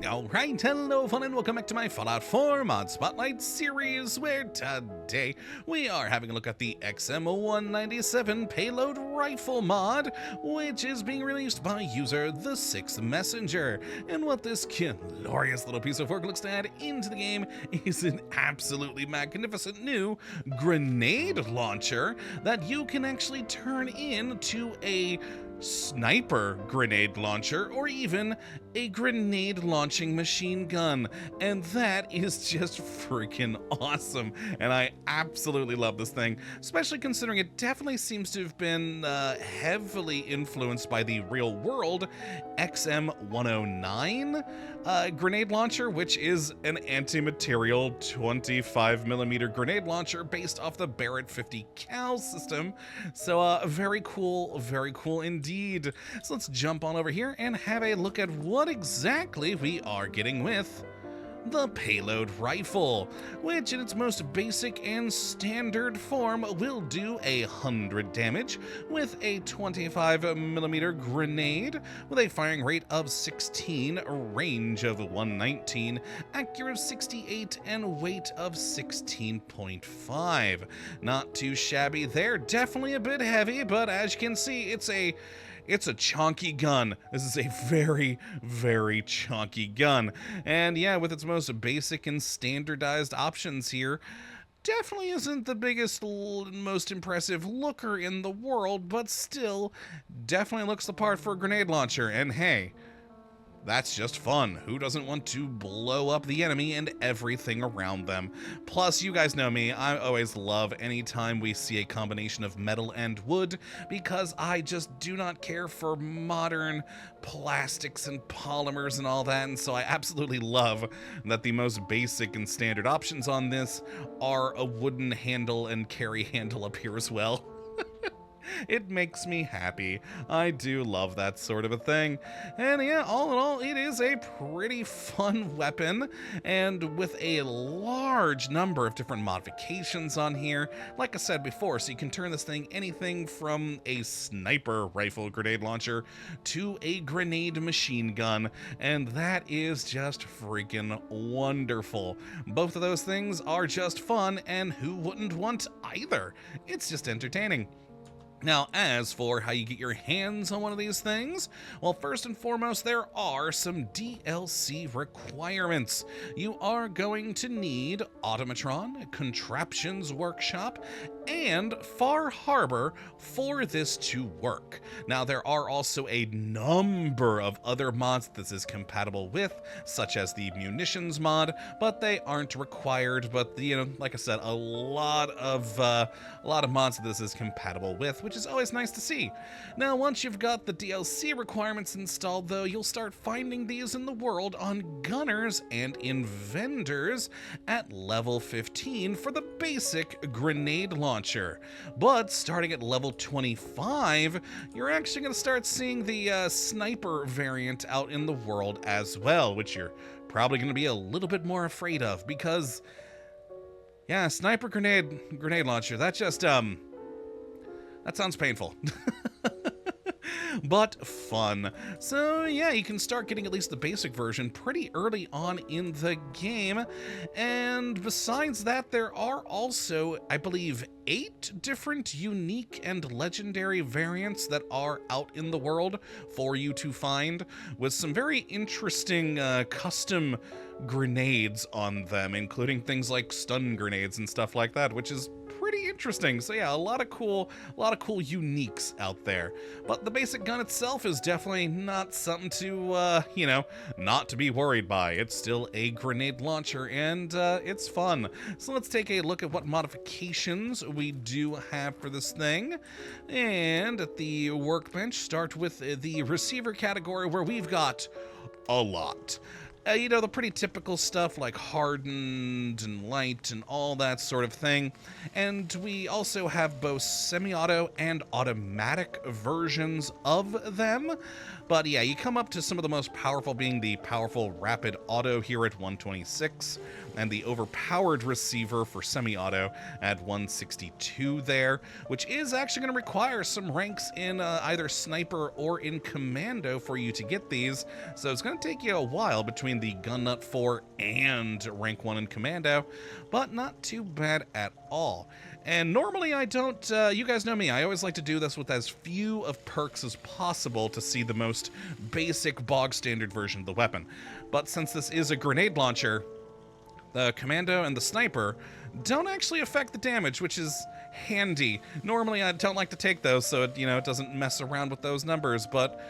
Alright, hello fun and welcome back to my Fallout 4 Mod Spotlight series, where today we are having a look at the XM197 Payload Rifle mod, which is being released by user The Sixth Messenger. And what this glorious little piece of work looks to add into the game is an absolutely magnificent new grenade launcher that you can actually turn into a sniper grenade launcher or even a grenade launching machine gun, and that is just freaking awesome. And I absolutely love this thing, especially considering it definitely seems to have been heavily influenced by the real world XM109 grenade launcher, which is an anti-material 25mm grenade launcher based off the Barrett 50 cal system. So very cool indeed. So let's jump on over here and have a look at what exactly we are getting with the Payload Rifle, which in its most basic and standard form will do 100 damage with a 25mm grenade with a firing rate of 16, range of 119, accuracy 68, and weight of 16.5. Not too shabby there, definitely a bit heavy, but as you can see, it's a chunky gun. This is a very, very chunky gun. And yeah, with its most basic and standardized options here, definitely isn't the biggest and most impressive looker in the world, but still definitely looks the part for a grenade launcher. And hey, that's just fun. Who doesn't want to blow up the enemy and everything around them? Plus, you guys know me, I always love anytime we see a combination of metal and wood, because I just do not care for modern plastics and polymers and all that, and so I absolutely love that the most basic and standard options on this are a wooden handle and carry handle up here as well. It makes me happy. I do love that sort of a thing. And yeah, all in all, it is a pretty fun weapon, and with a large number of different modifications on here, like I said before, so you can turn this thing anything from a sniper rifle grenade launcher to a grenade machine gun, and that is just freaking wonderful. Both of those things are just fun, and who wouldn't want either? It's just entertaining. Now, as for how you get your hands on one of these things, well, first and foremost, there are some DLC requirements. You are going to need Automatron, Contraptions Workshop, and Far Harbor for this to work. Now, there are also a number of other mods this is compatible with, such as the Munitions mod, but they aren't required. But, you know, like I said, a lot of mods this is compatible with, which is always nice to see. Now, once you've got the DLC requirements installed, though, you'll start finding these in the world on gunners and in vendors at level 15 for the basic grenade launcher. But starting at level 25, you're actually going to start seeing the sniper variant out in the world as well, which you're probably going to be a little bit more afraid of, because yeah, sniper grenade launcher, that just that sounds painful. But fun. So yeah, you can start getting at least the basic version pretty early on in the game. And besides that, there are also, I believe, 8 different unique and legendary variants that are out in the world for you to find, with some very interesting custom grenades on them, including things like stun grenades and stuff like that, which is pretty interesting. So yeah, a lot of cool uniques out there. But the basic gun itself is definitely not something to, you know, not to be worried by. It's still a grenade launcher, and it's fun. So let's take a look at what modifications we do have for this thing. And at the workbench, start with the receiver category, where we've got a lot. You know, the pretty typical stuff like hardened and light and all that sort of thing. And we also have both semi-auto and automatic versions of them. But yeah, you come up to some of the most powerful being the powerful rapid auto here at 126, and the overpowered receiver for semi-auto at 162 there, which is actually going to require some ranks in either sniper or in commando for you to get these. So it's going to take you a while between between the Gun Nut 4 and Rank 1 in Commando, but not too bad at all. And normally I don't, you guys know me, I always like to do this with as few of perks as possible to see the most basic bog standard version of the weapon. But since this is a grenade launcher, the Commando and the Sniper don't actually affect the damage, which is handy. Normally I don't like to take those, so it, it doesn't mess around with those numbers, but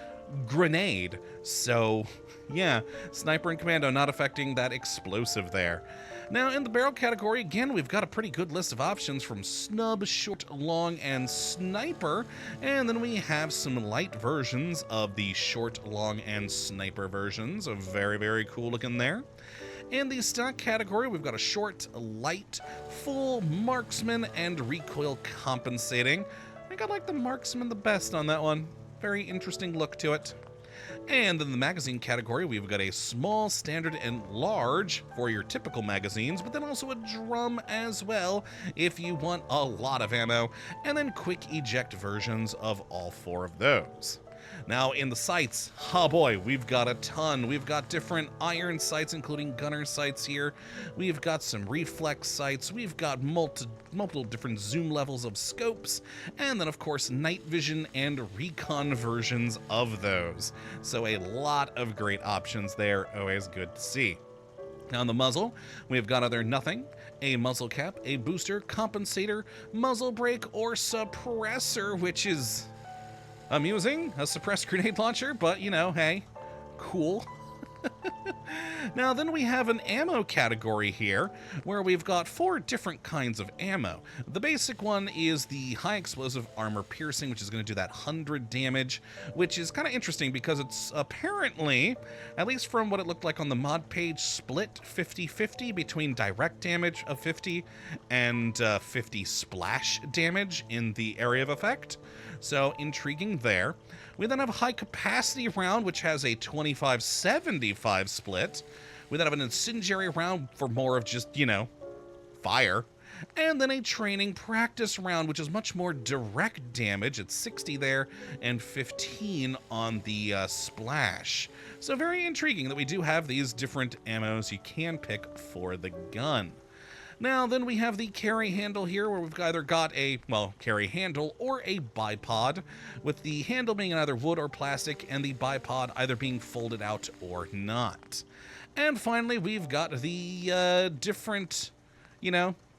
grenade. So yeah, Sniper and Commando not affecting that explosive there. Now, in the barrel category, again, we've got a pretty good list of options from snub, short, long, and sniper. And then we have some light versions of the short, long, and sniper versions. Very, very cool looking there. In the stock category, we've got a short, light, full, marksman, and recoil compensating. I think I like the marksman the best on that one. Very interesting look to it. And in the magazine category, we've got a small, standard, and large for your typical magazines, but then also a drum as well if you want a lot of ammo, and then quick eject versions of all 4 of those. Now, in the sights, oh boy, we've got a ton. We've got different iron sights, including gunner sights here. We've got some reflex sights. We've got multiple different zoom levels of scopes. And then, of course, night vision and recon versions of those. So a lot of great options there. Always good to see. Now, on the muzzle, we've got either nothing, a muzzle cap, a booster, compensator, muzzle brake, or suppressor, which is amusing, a suppressed grenade launcher, but hey, cool. Now then we have an ammo category here where we've got 4 different kinds of ammo. The basic one is the high explosive armor piercing, which is going to do that 100 damage, which is kind of interesting because it's apparently, at least from what it looked like on the mod page, split 50-50 between direct damage of 50 and 50 splash damage in the area of effect. So intriguing there. We then have a high capacity round, which has a 25-75 split. We then have an incendiary round for more of just, fire. And then a training practice round, which is much more direct damage. It's 60 there and 15 on the splash. So very intriguing that we do have these different ammos you can pick for the gun. Now, then we have the carry handle here, where we've either got a, carry handle or a bipod, with the handle being either wood or plastic, and the bipod either being folded out or not. And finally, we've got the different,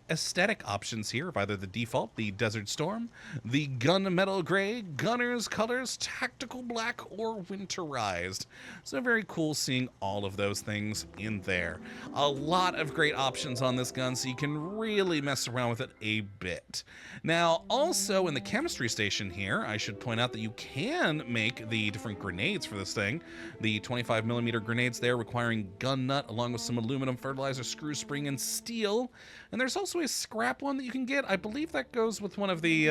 aesthetic options here of either the default, the Desert Storm, the Gunmetal Gray, Gunner's Colors, Tactical Black, or Winterized. So very cool seeing all of those things in there. A lot of great options on this gun, so you can really mess around with it a bit. Now, also in the chemistry station here, I should point out that you can make the different grenades for this thing. The 25mm grenades there requiring gun nut along with some aluminum fertilizer, screw spring, and steel. And there's also a scrap one that you can get. I believe that goes with one of the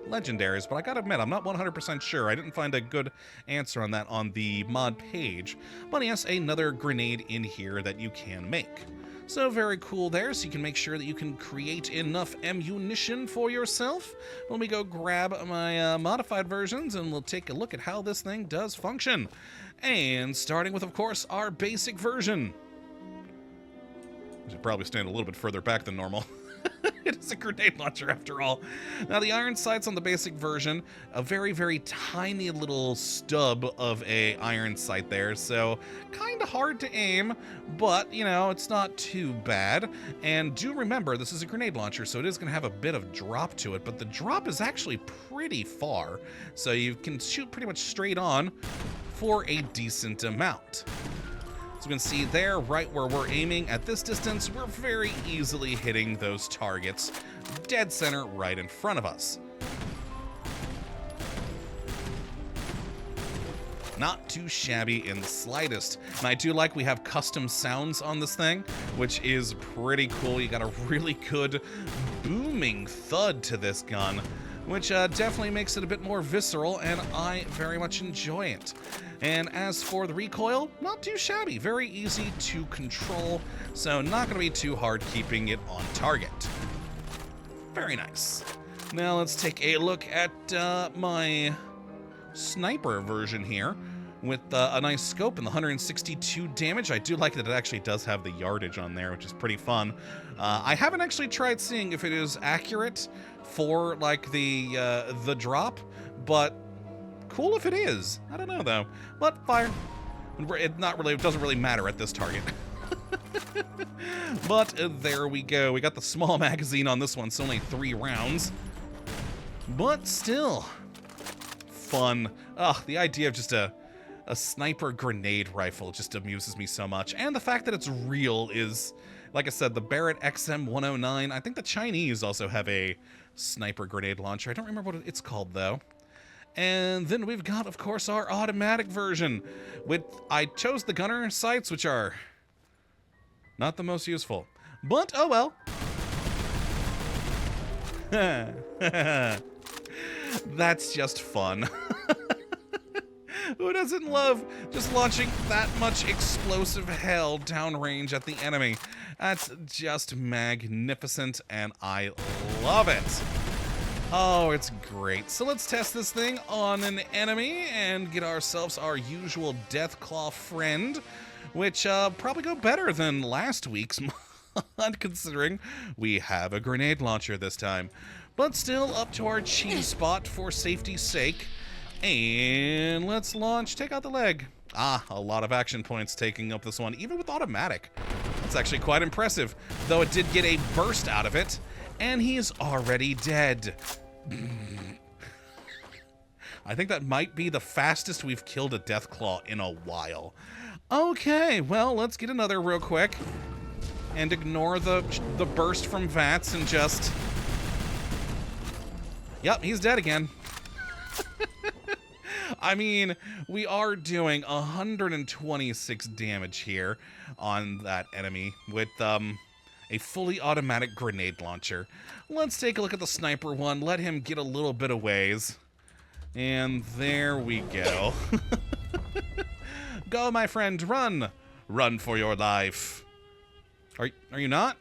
legendaries, but I gotta admit, I'm not 100% sure. I didn't find a good answer on that on the mod page. But yes, another grenade in here that you can make. So very cool there, so you can make sure that you can create enough ammunition for yourself. Let me go grab my modified versions, and we'll take a look at how this thing does function. And starting with, of course, our basic version. I should probably stand a little bit further back than normal. It is a grenade launcher after all. Now, the iron sights on the basic version, a very, very tiny little stub of a iron sight there, so kind of hard to aim, but, it's not too bad. And do remember, this is a grenade launcher, so it is going to have a bit of drop to it, but the drop is actually pretty far, so you can shoot pretty much straight on for a decent amount. So you can see there, right where we're aiming at this distance, we're very easily hitting those targets dead center right in front of us. Not too shabby in the slightest. And I do like we have custom sounds on this thing, which is pretty cool. You got a really good booming thud to this gun, which definitely makes it a bit more visceral, and I very much enjoy it. And as for the recoil, not too shabby, very easy to control, so not going to be too hard keeping it on target. Very nice. Now let's take a look at my sniper version here, with a nice scope and the 162 damage. I do like that it actually does have the yardage on there, which is pretty fun. I haven't actually tried seeing if it is accurate for like the drop, but cool if it is. I don't know though. But fire. It doesn't really matter at this target. But there we go. We got the small magazine on this one, so only 3 rounds. But still, fun. Ugh, the idea of just a sniper grenade rifle just amuses me so much. And the fact that it's real is, like I said, the Barrett XM109. I think the Chinese also have a sniper grenade launcher. I don't remember what it's called, though. And then we've got, of course, our automatic version. I chose the gunner sights, which are not the most useful. But, oh well. That's just fun. Who doesn't love just launching that much explosive hell downrange at the enemy? That's just magnificent, and I love it. Oh, it's great. So let's test this thing on an enemy and get ourselves our usual Deathclaw friend, which probably go better than last week's mod, considering we have a grenade launcher this time. But still up to our cheese spot for safety's sake. And let's launch. Take out the leg. Ah, a lot of action points taking up this one, even with automatic. That's actually quite impressive, though it did get a burst out of it, and he's already dead. I think that might be the fastest we've killed a Deathclaw in a while. Okay, well, let's get another real quick and ignore the burst from VATS and just... Yep, he's dead again. I mean, we are doing 126 damage here on that enemy with a fully automatic grenade launcher. Let's take a look at the sniper one, let him get a little bit of ways. And there we go. Go, my friend, run! Run for your life. Are you not?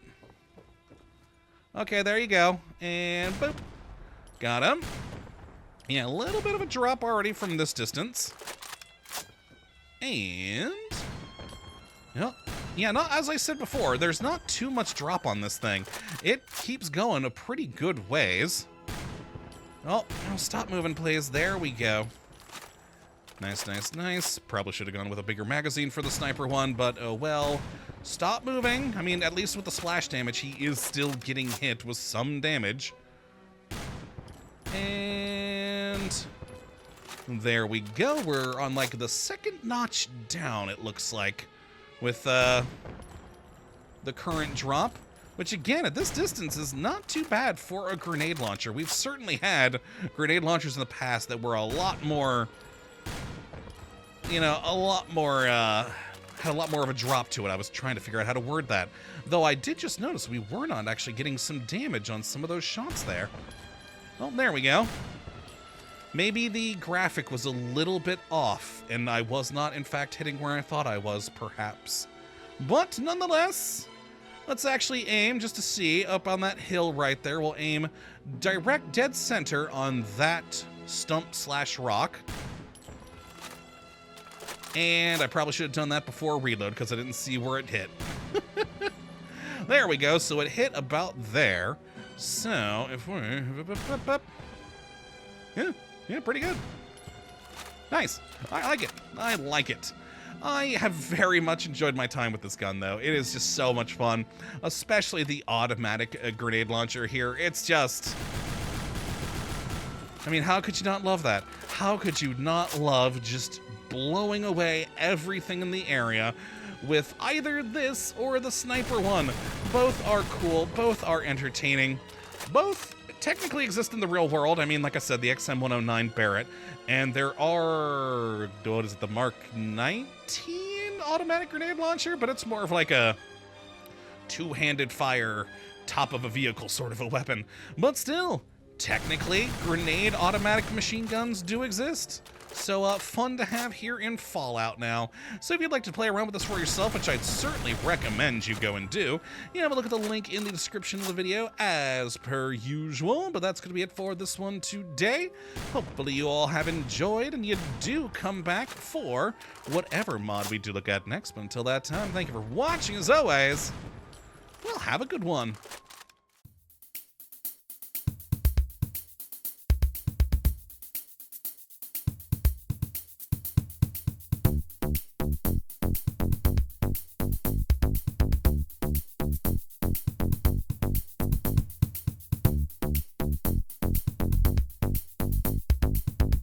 Okay, there you go. And boop. Got him. Yeah, a little bit of a drop already from this distance. And... Yep. Yeah, as I said before, there's not too much drop on this thing. It keeps going a pretty good ways. Oh, stop moving, please. There we go. Nice, nice, nice. Probably should have gone with a bigger magazine for the sniper one, but oh well. Stop moving. I mean, at least with the splash damage, he is still getting hit with some damage. And there we go. We're on like the second notch down, it looks like, with the current drop, which again at this distance is not too bad for a grenade launcher. We've certainly had grenade launchers in the past that were a lot more, you know, had a lot more of a drop to it. I was trying to figure out how to word that, though I did just notice we were not actually getting some damage on some of those shots there. Well, there we go. Maybe the graphic was a little bit off, and I was not, in fact, hitting where I thought I was, perhaps. But, nonetheless, let's actually aim, just to see, up on that hill right there. We'll aim direct dead center on that stump/rock. And I probably should have done that before reload, because I didn't see where it hit. There we go, so it hit about there. So, if we're... Yeah, pretty good. Nice. I like it. I like it. I have very much enjoyed my time with this gun, though. It is just so much fun, especially the automatic grenade launcher here. It's just... I mean, how could you not love that? How could you not love just blowing away everything in the area with either this or the sniper one? Both are cool, both are entertaining, both technically exist in the real world. I mean, like I said, the XM109 Barrett, and there are, what is it, the Mark 19 automatic grenade launcher, but it's more of like a two-handed fire, top of a vehicle sort of a weapon. But still, technically, grenade automatic machine guns do exist. So fun to have here in Fallout now. So if you'd like to play around with this for yourself, which I'd certainly recommend you go and do, you have a look at the link in the description of the video as per usual. But that's going to be it for this one today. Hopefully you all have enjoyed and you do come back for whatever mod we do look at next. But until that time, thank you for watching as always. Well, have a good one.